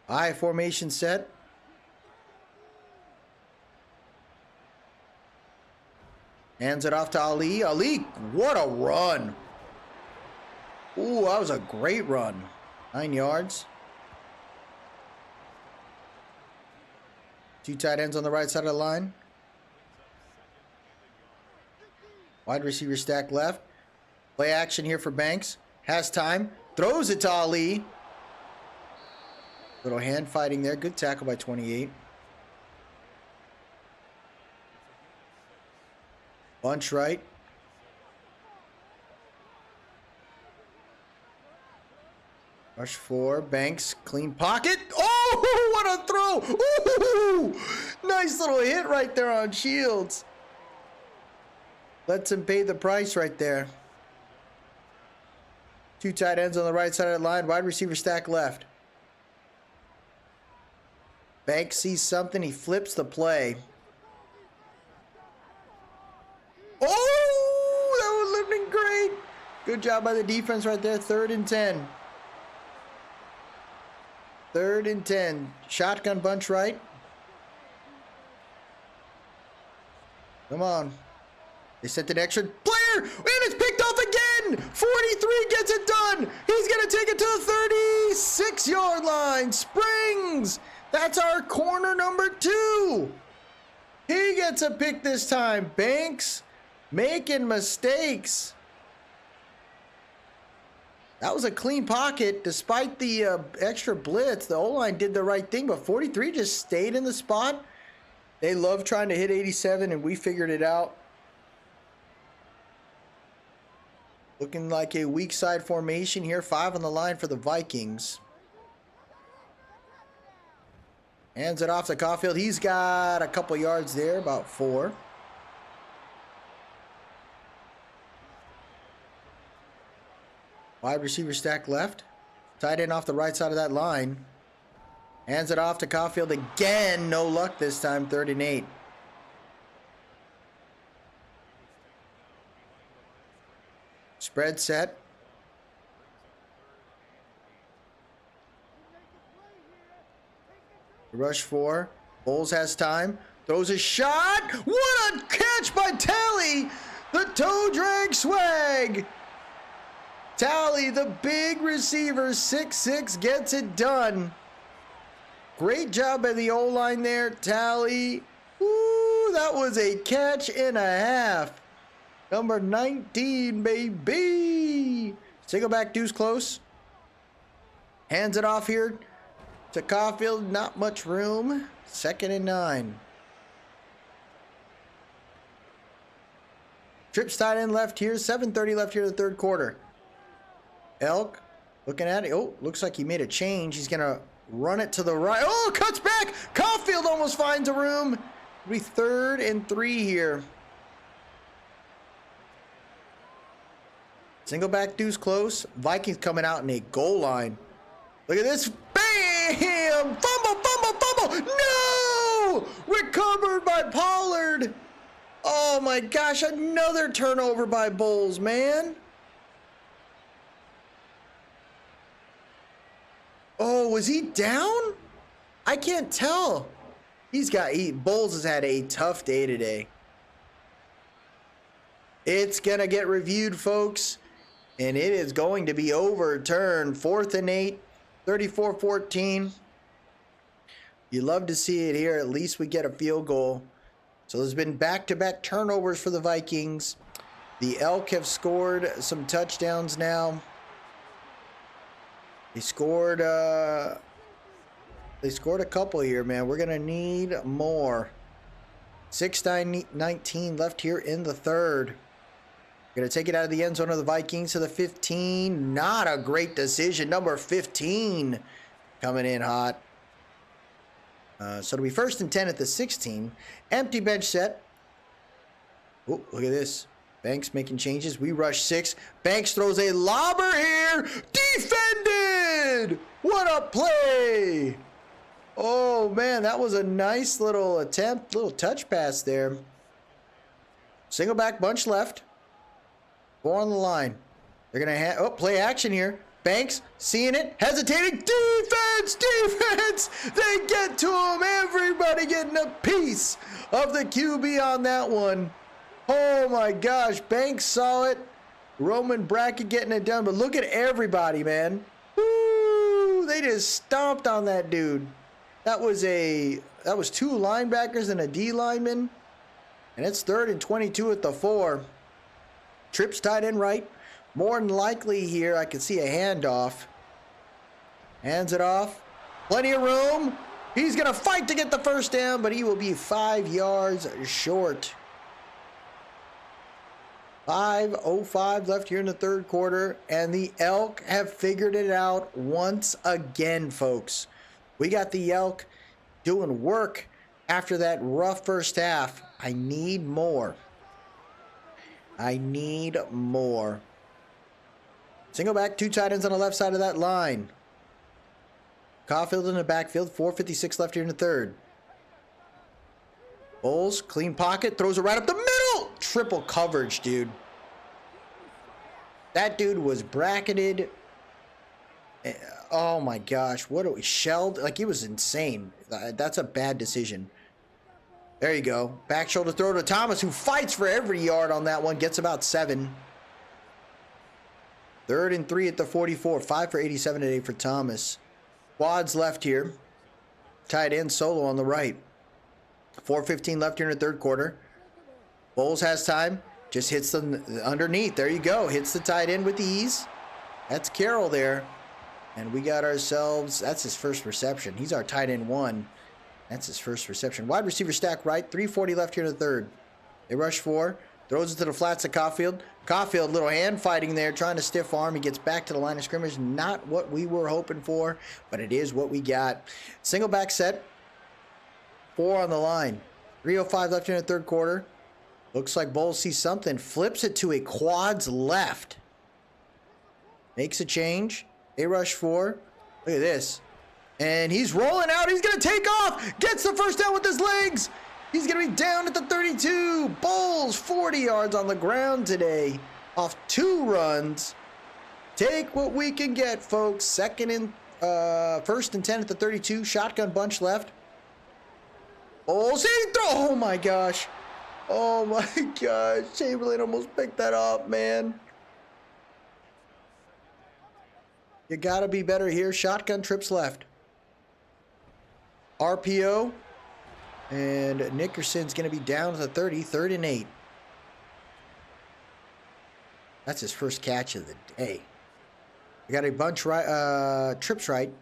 Speaker 1: I formation set. Hands it off to Ali. Ali, what a run. Ooh, that was a great run. 9 yards. 2 tight ends on the right side of the line. Wide receiver stack left. Play action here for Banks. Has time. Throws it to Ali. Little hand fighting there. Good tackle by 28. Bunch right. Rush 4. Banks. Clean pocket. Oh, what a throw. Ooh, nice little hit right there on Shields. Lets him pay the price right there. 2 tight ends on the right side of the line. Wide receiver stack left. Banks sees something. He flips the play. Oh, that was looking great. Good job by the defense right there. 3rd and 10. 3rd and 10. Shotgun bunch right. Come on. They sent an extra player, and it's picked off again. 43 gets it done. He's going to take it to the 36-yard line. Springs. That's our corner number 2. He gets a pick this time. Banks making mistakes. That was a clean pocket. Despite the extra blitz, the O-line did the right thing, but 43 just stayed in the spot. They love trying to hit 87, and we figured it out. Looking like a weak side formation here. 5 on the line for the Vikings. Hands it off to Caulfield. He's got a couple yards there, about 4. Wide receiver stack left. Tight end off the right side of that line. Hands it off to Caulfield again. No luck this time. 3rd and 8. Spread set. Rush 4. Bowles has time. Throws a shot. What a catch by Talley. The toe drag swag. Talley, the big receiver, 6'6", gets it done. Great job by the O-line there, Talley. Ooh, that was a catch and a half. Number 19, baby. Single back, deuce close. Hands it off here to Caulfield. Not much room. 2nd and 9. Trips tight end left here. 7:30 left here in the 3rd quarter. Elk looking at it. Oh, looks like he made a change. He's going to run it to the right. Oh, cuts back. Caulfield almost finds a room. It'll be 3rd and 3 here. Single back, deuce close. Vikings coming out in a goal line. Look at this. Bam! Fumble, fumble, fumble. No! Recovered by Pollard. Oh my gosh, another turnover by Bowles, man. Oh, was he down? I can't tell. Bowles has had a tough day today. It's gonna get reviewed, folks. And it is going to be overturned. 4th and 8, 34-14. You love to see it here. At least we get a field goal. So there's been back-to-back turnovers for the Vikings. The Elk have scored some touchdowns now. They scored a couple here, man. We're going to need more. 6:19 left here in the 3rd. Going to take it out of the end zone of the Vikings to the 15. Not a great decision. Number 15 coming in hot. So it'll be 1st and 10 at the 16. Empty bench set. Oh, look at this. Banks making changes. We rush 6. Banks throws a lobber here. Defended! What a play! Oh Oh, man, that was a nice little attempt, little touch pass there. Single back bunch left. 4 on the line. They're going to play action here. Banks seeing it, hesitating. Defense! They get to him. Everybody getting a piece of the QB on that one. Oh my gosh, Banks saw it. Roman Brackett getting it done, but look at everybody, man. Woo! They just stomped on that dude. That was 2 linebackers and a D lineman. And it's 3rd and 22 at the 4. Trips tight end right. More than likely here, I can see a handoff. Hands it off. Plenty of room. He's going to fight to get the first down, but he will be 5 yards short. 5:05 left here in the 3rd quarter, and the Elk have figured it out once again, folks. We got the Elk doing work after that rough first half. I need more. I need more. Single back, 2 tight ends on the left side of that line. Caulfield in the backfield, 4:56 left here in the 3rd. Bowles, clean pocket, throws it right up the middle. Triple coverage, dude. That dude was bracketed. Oh my gosh, what are we shelled? Like, he was insane. That's a bad decision. There you go. Back shoulder throw to Thomas, who fights for every yard on that one. Gets about 7. 3rd and 3 at the 44. 5 for 87 today for Thomas. Quads left here. Tight end solo on the right. 4:15 left here in the 3rd quarter. Bowles has time. Just hits them underneath. There you go. Hits the tight end with ease. That's Carroll there. And we got ourselves, that's his first reception. He's our tight end 1. That's his first reception. Wide receiver stack right. 3:40 left here in the 3rd. They rush 4. Throws it to the flats of Caulfield. Caulfield, little hand fighting there, trying to stiff arm. He gets back to the line of scrimmage. Not what we were hoping for, but it is what we got. Single back set. 4 on the line. 3:05 left here in the 3rd quarter. Looks like Bowles sees something. Flips it to a quads left. Makes a change. They rush 4. Look at this. And he's rolling out. He's going to take off. Gets the first down with his legs. He's going to be down at the 32. Bowles, 40 yards on the ground today. Off 2 runs. Take what we can get, folks. 1st and 10 at the 32. Shotgun bunch left. Bowles, he throw. Oh my gosh. Oh my gosh. Chamberlain almost picked that up, man. You got to be better here. Shotgun trips left. RPO. And Nickerson's going to be down to the 30, 3rd and 8. That's his first catch of the day. We got a bunch right, trips right.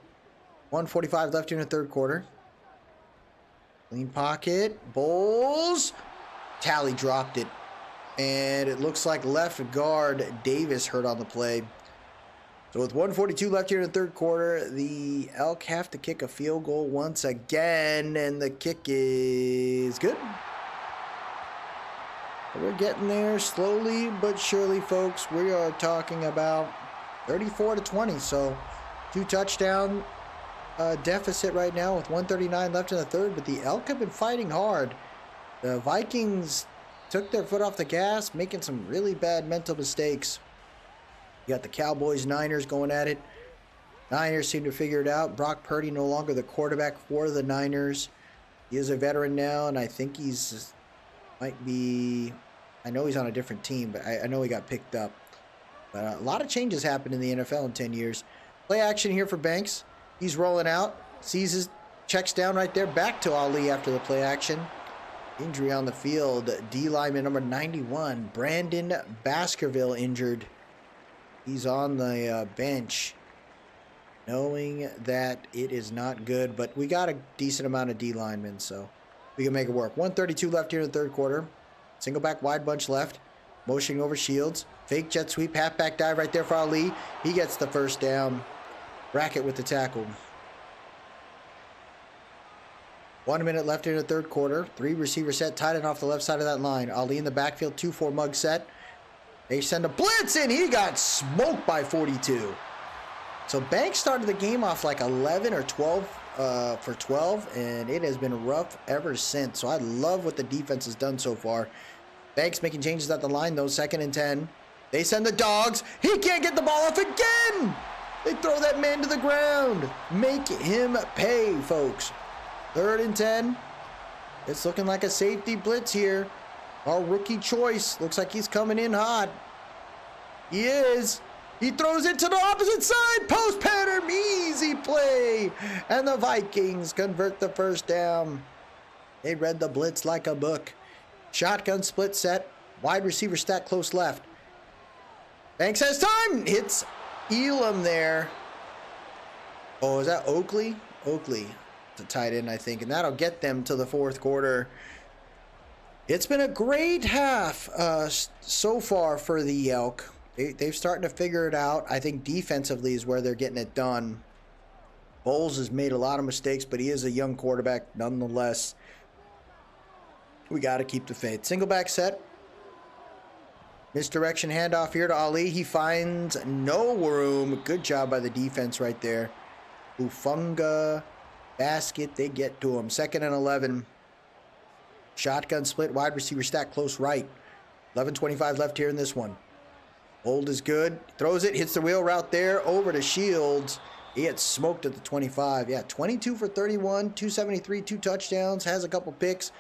Speaker 1: 1:45 left here in the 3rd quarter. Clean pocket. Bowles. Tally dropped it. And it looks like left guard Davis hurt on the play. So with 1:42 left here in the 3rd quarter, the Elk have to kick a field goal once again, and the kick is good. We're getting there slowly but surely, folks. We are talking about 34-20, so 2 touchdown deficit right now with 1:39 left in the 3rd, but the Elk have been fighting hard. The Vikings took their foot off the gas, making some really bad mental mistakes. You got the Cowboys, Niners going at it. Niners seem to figure it out. Brock Purdy no longer the quarterback for the Niners. He is a veteran now, and I think might be, I know he's on a different team, but I know he got picked up. But a lot of changes happened in the NFL in 10 years. Play action here for Banks. He's rolling out, checks down right there, back to Ali after the play action. Injury on the field. D lineman number 91, Brandon Baskerville, injured. He's on the bench, knowing that it is not good, but we got a decent amount of D linemen, so we can make it work. 1:32 left here in the 3rd quarter. Single back wide bunch left. Motioning over Shields. Fake jet sweep, halfback dive right there for Ali. He gets the first down. Brackett with the tackle. 1 minute left here in the 3rd quarter. 3 receiver set, tight end off the left side of that line. Ali in the backfield, 2-4 mug set. They send a blitz in. He got smoked by 42. So Banks started the game off like 11 or 12 for 12, and it has been rough ever since. So I love what the defense has done so far. Banks making changes at the line, though. 2nd and 10. They send the dogs. He can't get the ball off again. They throw that man to the ground. Make him pay, folks. 3rd and 10. It's looking like a safety blitz here. Our rookie choice. Looks like he's coming in hot. He is. He throws it to the opposite side. Post pattern. Easy play. And the Vikings convert the first down. They read the blitz like a book. Shotgun split set. Wide receiver stack close left. Banks has time. Hits Elam there. Oh, is that Oakley? Oakley. It's a tight end, I think. And that'll get them to the 4th quarter. It's been a great half so far for the Elk. They've starting to figure it out. I think defensively is where they're getting it done. Bowles has made a lot of mistakes, but he is a young quarterback nonetheless. We got to keep the faith. Single back set. Misdirection handoff here to Ali. He finds no room. Good job by the defense right there. Ufunga basket. They get to him. 2nd and 11. Shotgun split. Wide receiver stack close right. 11:25 left here in this one. Old is good. Throws it. Hits the wheel route there. Over to Shields. He had smoked at the 25. Yeah, 22 for 31. 273. 2 touchdowns. Has a couple picks.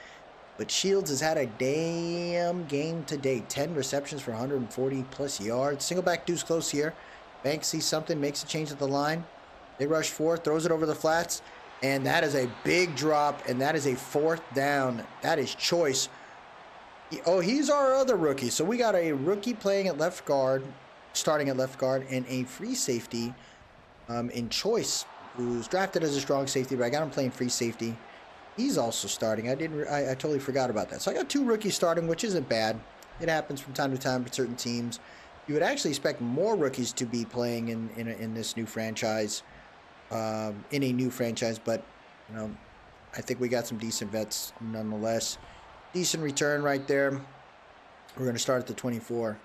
Speaker 1: But Shields has had a damn game today. 10 receptions for 140 plus yards. Single back deuce close here. Banks sees something, makes a change at the line. They rush 4, throws it over the flats. And that is a big drop. And that is a 4th down. That is choice. Oh, he's our other rookie. So we got a rookie playing at left guard, starting at left guard, and a free safety in choice, who's drafted as a strong safety, but I got him playing free safety. He's also starting. I totally forgot about that. So I got 2 rookies starting, which isn't bad. It happens from time to time with certain teams. You would actually expect more rookies to be playing in this new franchise, but you know, I think we got some decent vets nonetheless. Decent return right there. We're going to start at the 24.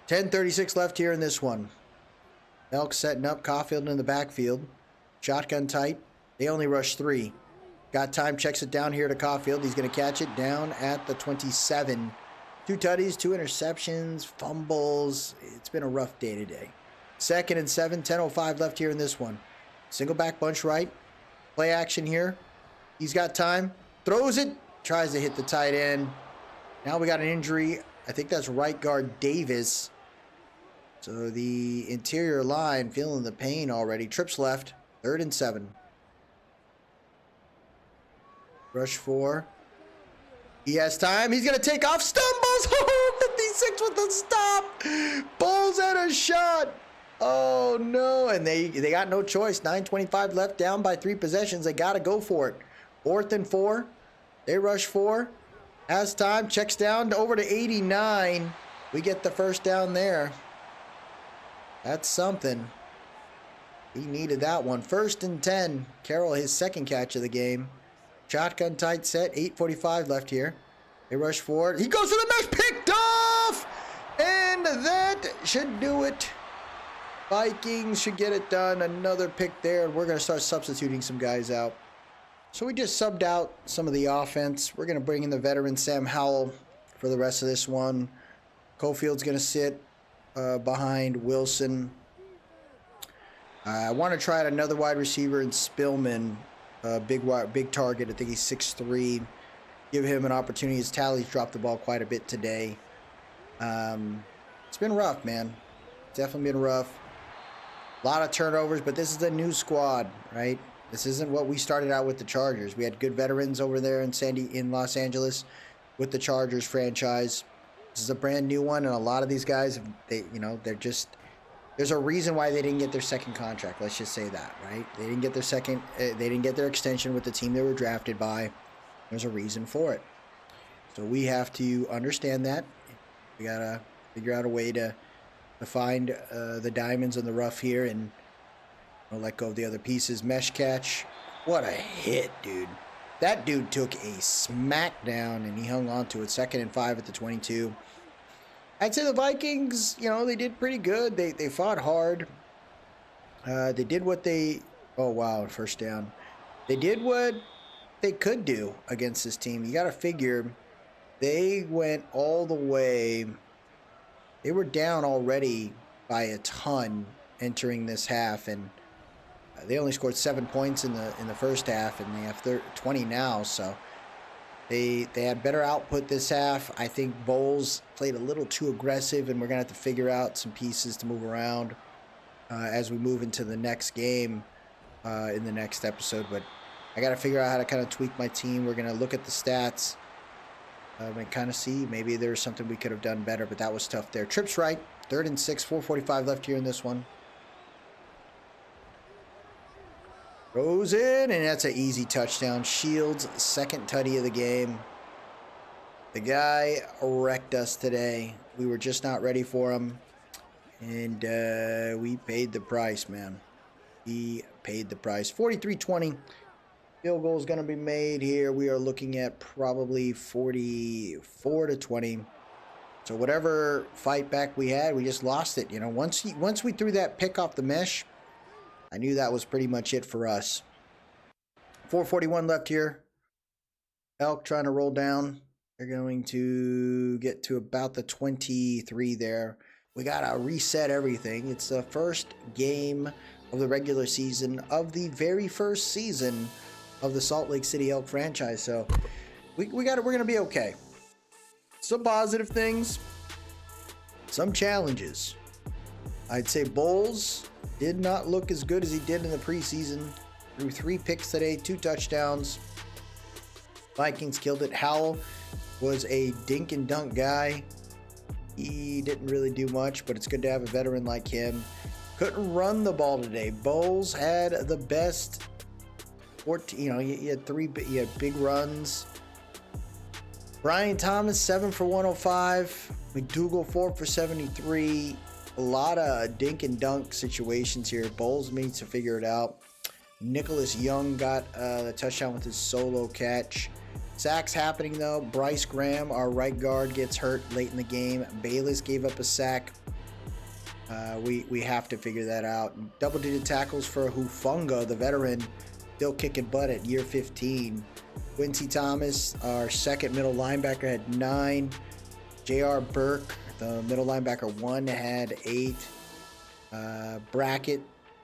Speaker 1: 10:36 left here in this one. Elk setting up. Caulfield in the backfield. Shotgun tight. They only rush 3. Got time, checks it down here to Caulfield. He's going to catch it down at the 27. 2 tutties, 2 interceptions, fumbles. It's been a rough day today. 2nd and 7, 10:05 left here in this one. Single back bunch right. Play action here. He's got time. Throws it. Tries to hit the tight end. Now we got an injury. I think that's right guard Davis. So the interior line feeling the pain already. Trips left. 3rd and 7. Rush 4. He has time. He's going to take off. Stumbles. 56 with the stop. Bowles at a shot. Oh, no. And they got no choice. 9:25 left, down by 3 possessions. They got to go for it. 4th and 4. They rush 4. Has time. Checks down over to 89. We get the first down there. That's something. He needed that one. 1st and 10. Carroll, his 2nd catch of the game. Shotgun tight set. 8:45 left here. They rush forward. He goes to the mesh. Picked off! And that should do it. Vikings should get it done. Another pick there. And we're going to start substituting some guys out. So we just subbed out some of the offense. We're going to bring in the veteran Sam Howell for the rest of this one. Cofield's going to sit behind Wilson. I want to try out another wide receiver in Spillman. Big target. I think he's 6'3". Give him an opportunity. His tallies dropped the ball quite a bit today. It's been rough, man. Definitely been rough. A lot of turnovers, but this is a new squad, right? This isn't what we started out with the Chargers. We had good veterans over there in Los Angeles with the Chargers franchise. This is a brand new one, and a lot of these guys, they're just. There's a reason why they didn't get their 2nd contract. Let's just say that, right? They didn't get their they didn't get their extension with the team they were drafted by. There's a reason for it. So we have to understand that. We gotta figure out a way to find the diamonds in the rough here and let go of the other pieces. Mesh catch. What a hit, dude. That dude took a smackdown and he hung on to it. 2nd and 5 at the 22. I'd say the Vikings, they did pretty good. They fought hard. They did what they Oh, wow, first down. They did what they could do against this team. You got to figure they went all the way. They were down already by a ton entering this half, and they only scored 7 points in the first half, and they have 20 now. So they had better output this half. I think Bowles played a little too aggressive, and we're gonna have to figure out some pieces to move around as we move into the next game in the next episode. But I got to figure out how to kind of tweak my team. We're gonna look at the stats and kind of see maybe there's something we could have done better. But that was tough there. Trips right. 3rd and 6. 4:45 left here in this one. Goes in, and that's an easy touchdown. Shields, second tutty of the game. The guy wrecked us today. We were just not ready for him. And we paid the price, man. We paid the price. 43-20. Field goal is going to be made here. We are looking at probably 44-20. So whatever fight back we had, we just lost it. You know, once we threw that pick off the mesh, I knew that was pretty much it for us. 4:41 left here. Elk trying to roll down. They're going to get to about the 23 there. We got to reset everything. It's the first game of the regular season of the very first season of the Salt Lake City Elk franchise. So we're going to be okay. Some positive things, some challenges. I'd say Bowles did not look as good as he did in the preseason. Threw 3 picks today, 2 touchdowns. Vikings killed it. Howell was a dink and dunk guy. He didn't really do much, but it's good to have a veteran like him. Couldn't run the ball today. Bowles had the best 14, you know, he had big runs. Brian Thomas, 7 for 105. McDougal, 4 for 73. A lot of dink and dunk situations here. Bowles needs to figure it out. Nicholas Young got the touchdown with his solo catch. Sacks happening though. Bryce Graham, our right guard, gets hurt late in the game. Bayless gave up a sack. We have to figure that out. Double-digit tackles for Hufunga, the veteran, still kicking butt at year 15. Quincy Thomas, our second middle linebacker, had 9. J.R. Burke, the middle linebacker, 1, had 8. Brackett,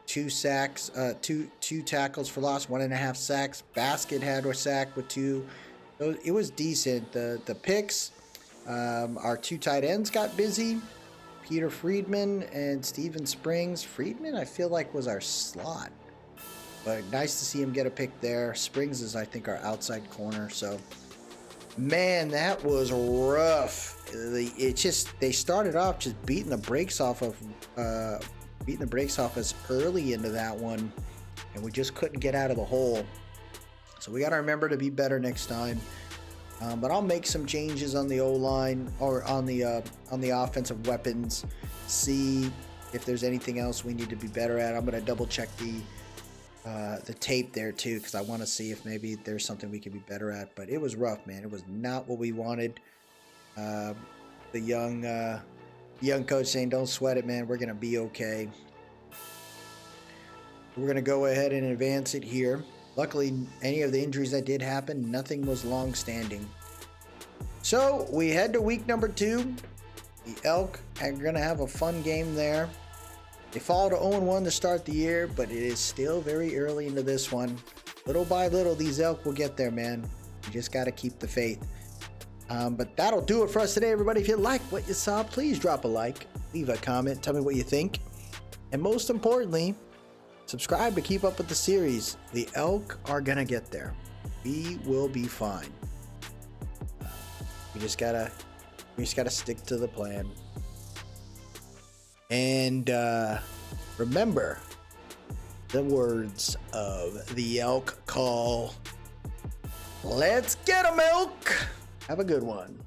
Speaker 1: 2 sacks, two tackles for loss, 1.5 sacks. Basket had a sack with 2. So it was decent. The picks, our 2 tight ends got busy. Peter Friedman and Steven Springs. Friedman, I feel like, was our slot. But nice to see him get a pick there. Springs is, I think, our outside corner. So, man, that was rough. They started off just beating the brakes off us early into that one, and we just couldn't get out of the hole. So we got to remember to be better next time. But I'll make some changes on the O-line or on the offensive weapons. See if there's anything else we need to be better at. I'm going to double check the tape there too, because I want to see if maybe there's something we could be better at. But it was rough, man. It was not what we wanted. The young coach saying, "Don't sweat it, man. We're going to be okay." We're going to go ahead and advance it here. Luckily, any of the injuries that did happen, nothing was long-standing. So we head to week number 2. The Elk are going to have a fun game there. They fall to 0-1 to start the year, but it is still very early into this one. Little by little, these Elk will get there, man. You just got to keep the faith. But that'll do it for us today, everybody. If you like what you saw, please drop a like, leave a comment, tell me what you think. And most importantly, subscribe to keep up with the series. The Elk are going to get there. We will be fine. We just gotta stick to the plan. And remember the words of the Elk call. Let's get 'em, Elk! Have a good one.